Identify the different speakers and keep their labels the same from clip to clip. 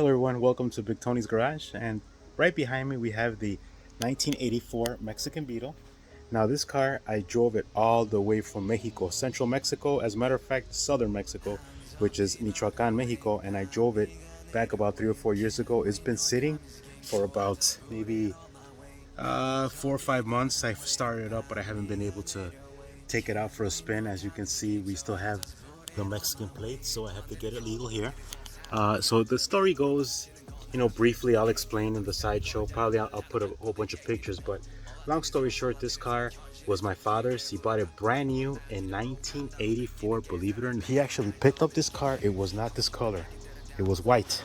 Speaker 1: Hello everyone, welcome to Big Tony's Garage, and right behind me we have the 1984 Mexican Beetle. Now this car, I drove it all the way from Mexico, central Mexico, as a matter of fact, southern Mexico, which is Michoacan, Mexico, and I drove it back about 3 or 4 years ago. It's been sitting for about maybe 4 or 5 months. I've started it up, but I haven't been able to take it out for a spin. As you can see, we still have the Mexican plate, so I have to get it legal here. So the story goes, briefly, I'll explain in the sideshow. Probably I'll put a whole bunch of pictures, but long story short, this car was my father's. He bought it brand new in 1984, believe it or not. He actually picked up this car. It was not this color, it was white.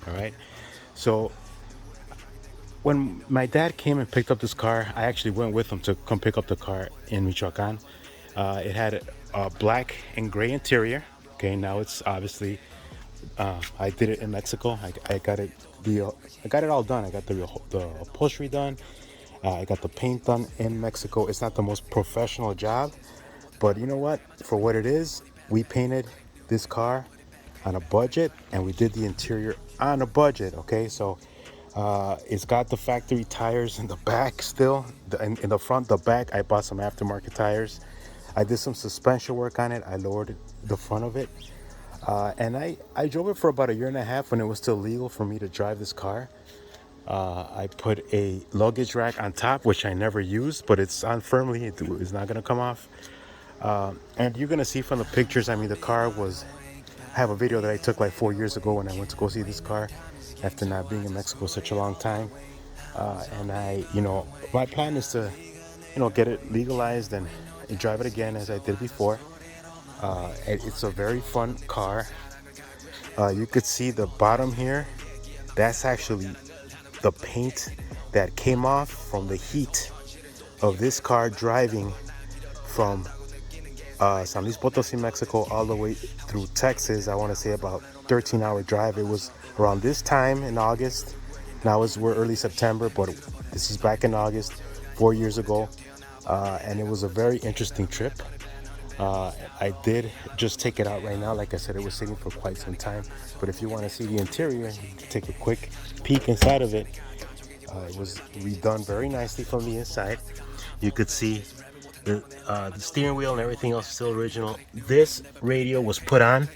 Speaker 1: All right. So when my dad came and picked up this car, I actually went with him to come pick up the car in Michoacan. It had a black and gray interior. Okay, now it's obviously I did it in Mexico. I got it I got it all done. I got the upholstery done. I got the paint done in Mexico. It's not the most professional job, but you know what? For what it is, we painted this car on a budget, and we did the interior on a budget. Okay, so it's got the factory tires in the back still. In the front, the back, I bought some aftermarket tires. I did some suspension work on it. I lowered the front of it. And I drove it for about a year and a half when it was still legal for me to drive this car. I put a luggage rack on top, which I never used, but it's on firmly. It's not going to come off. And you're going to see from the pictures, I mean, the car was... I have a video that I took like 4 years ago when I went to go see this car after not being in Mexico such a long time. And my plan is to, get it legalized and drive it again as I did before. It's a very fun car. You could see the bottom here. That's actually the paint that came off from the heat of this car driving from San Luis Potosi, Mexico, all the way through Texas. I want to say about 13-hour drive. It was around this time in August. Now we're early September, but this is back in August, 4 years ago. And it was a very interesting trip. I did just take it out right now. Like I said, it was sitting for quite some time. But if you want to see the interior, you can take a quick peek inside of it. It was redone very nicely from the inside. You could see the steering wheel and everything else is still original. This radio was put on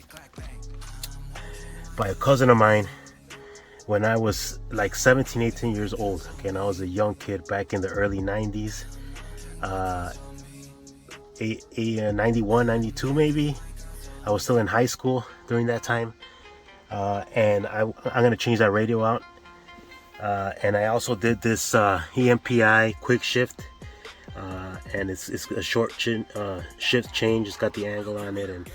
Speaker 1: by a cousin of mine when I was like 17, 18 years old. Okay, and I was a young kid back in the early 90s. 91, 92 maybe. I was still in high school during that time. And I'm going to change that radio out. And I also did this EMPI quick shift. And it's a short shift change. It's got the angle on it, and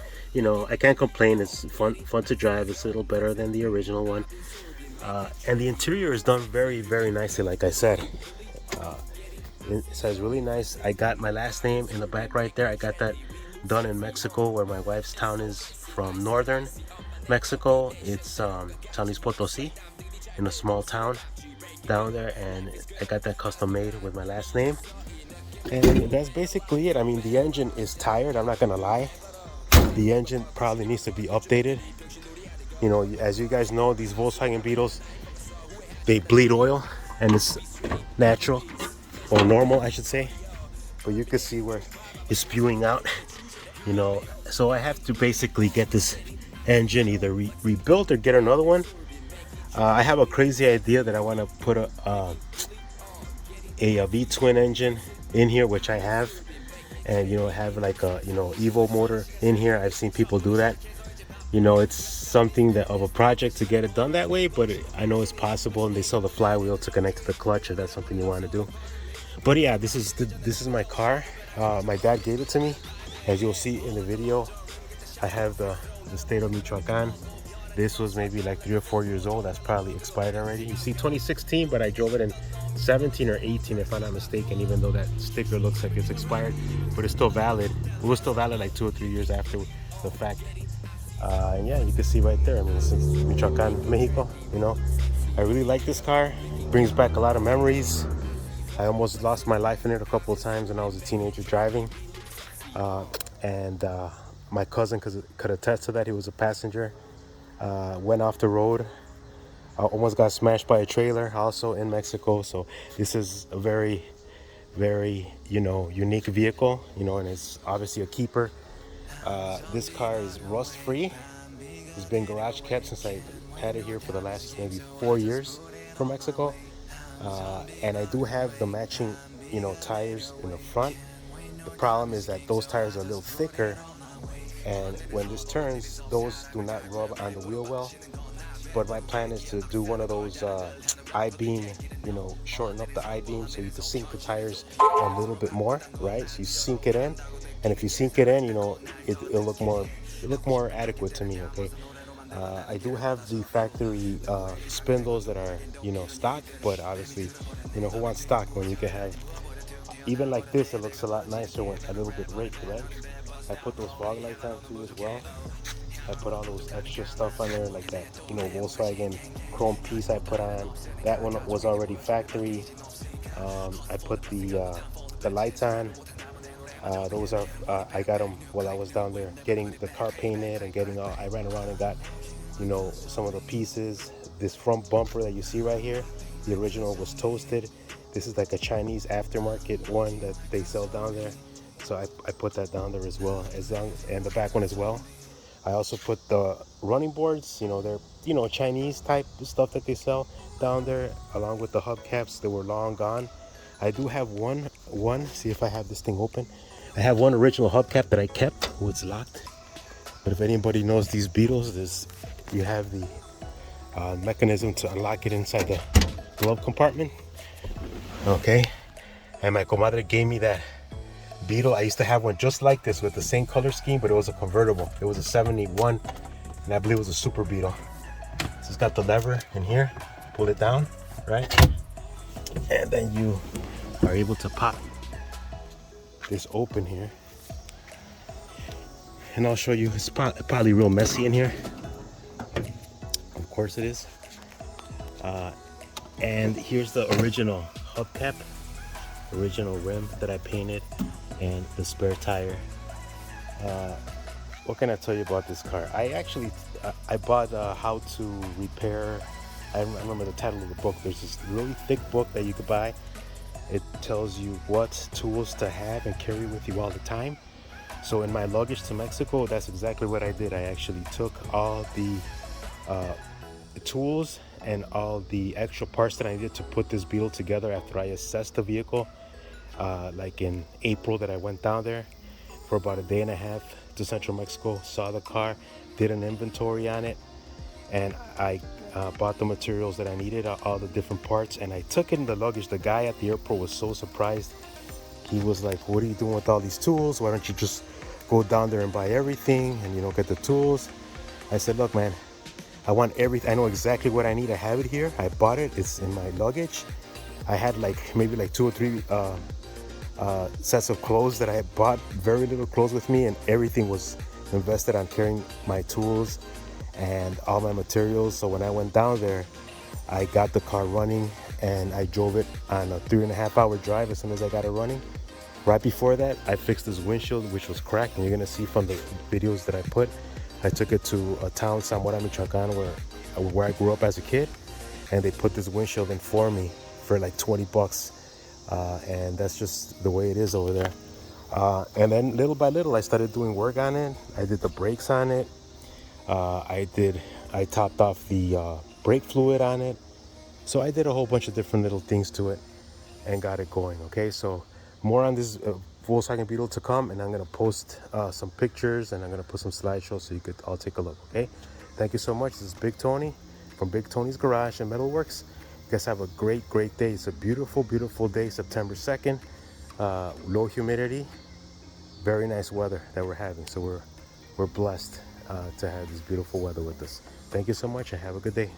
Speaker 1: I can't complain. It's fun to drive. It's a little better than the original one. And the interior is done very, very nicely. Like I said, it says really nice. I got my last name in the back right there. I got that done in Mexico, where my wife's town is from, northern Mexico. It's San Luis Potosi, in a small town down there, and I got that custom made with my last name. And that's basically it. I mean, the engine is tired, I'm not gonna lie. The engine probably needs to be updated. As you guys know, these Volkswagen Beetles, they bleed oil, and it's natural, or normal I should say. But you can see where it's spewing out. So I have to basically get this engine either rebuilt or get another one. I have a crazy idea that I want to put a V-twin engine in here, which I have, and have like a Evo motor in here. I've seen people do that. It's something of a project to get it done that way, but I know it's possible, and they sell the flywheel to connect to the clutch if that's something you want to do. But yeah, this is my car. My dad gave it to me. As you'll see in the video, I have the state of Michoacan. This was maybe like 3 or 4 years old. That's probably expired already. You see 2016, but I drove it in 17 or 18 if I'm not mistaken, even though that sticker looks like it's expired, but it's still valid. It was still valid like 2 or 3 years after the fact. And yeah, you can see right there, I mean, this is Michoacan, Mexico. I really like this car. It brings back a lot of memories. I almost lost my life in it a couple of times when I was a teenager driving. And my cousin could attest to that. He was a passenger. Went off the road I almost got smashed by a trailer also in Mexico. So this is a very, very, unique vehicle, and it's obviously a keeper. This car is rust free. It's been garage kept since I had it here for the last maybe 4 years from Mexico. And I do have the matching, tires in the front. The problem is that those tires are a little thicker, and when this turns, those do not rub on the wheel well. But my plan is to do one of those I-beam, shorten up the I-beam so you can sink the tires a little bit more, right? So you sink it in, and if you sink it in, it'll look more adequate to me. Okay. I do have the factory spindles that are, stock, but obviously, who wants stock when you can have even like this? It looks a lot nicer when a little bit raked, right? I put those fog lights on too as well. I put all those extra stuff on there, like that, Volkswagen chrome piece I put on. That one was already factory. I put the lights on. Those are I got them while I was down there getting the car painted and getting all. I ran around and got, some of the pieces. This front bumper that you see right here, the original was toasted. This is like a Chinese aftermarket one that they sell down there. So I put that down there as well, and the back one as well. I also put the running boards, they're, Chinese type stuff that they sell down there, along with the hubcaps that were long gone. I do have see if I have this thing open. I have one original hubcap that I kept. Oh, it's locked. But if anybody knows these Beetles, you have the mechanism to unlock it inside the glove compartment. Okay. And my comadre gave me that Beetle. I used to have one just like this with the same color scheme, but it was a convertible. It was a 71, and I believe it was a Super Beetle. So it's got the lever in here. Pull it down, right? And then you are able to pop this open here. And I'll show you. It's probably real messy in here. Of course it is. And here's the original hubcap, original rim that I painted, and the spare tire. What can I tell you about this car? I bought How to Repair. I remember the title of the book. There's this really thick book that you could buy. It tells you what tools to have and carry with you all the time. So in my luggage to Mexico, that's exactly what I did. I actually took all the tools and all the extra parts that I needed to put this Beetle together after I assessed the vehicle, like in April that I went down there for about a day and a half to central Mexico, saw the car, did an inventory on it, and I bought the materials that I needed, all the different parts, and I took it in the luggage. The guy at the airport was so surprised. He was like, "What are you doing with all these tools? Why don't you just go down there and buy everything and, get the tools?" I said, "Look, man, I want everything. I know exactly what I need. I have it here. I bought it. It's in my luggage. I had maybe 2 or 3 sets of clothes that I had bought, very little clothes with me, and everything was invested on carrying my tools and all my materials. So when I went down there, I got the car running, and I drove it on a 3.5-hour drive as soon as I got it running. Right before that, I fixed this windshield, which was cracked, and you're gonna see from the videos that I put. I took it to a town, Pedregal Michoacan, where I grew up as a kid, and they put this windshield in for me for like $20. And that's just the way it is over there. And then little by little, I started doing work on it. I did the brakes on it. I topped off the brake fluid on it. So I did a whole bunch of different little things to it and got it going. Okay, so more on this Volkswagen Beetle to come, and I'm gonna post some pictures, and I'm gonna put some slideshows so you could all take a look. Okay, thank you so much. This is Big Tony from Big Tony's Garage and Metalworks. You guys have a great day. It's a beautiful day, September 2nd. Low humidity, very nice weather that we're having. So we're blessed to have this beautiful weather with us. Thank you so much, and have a good day.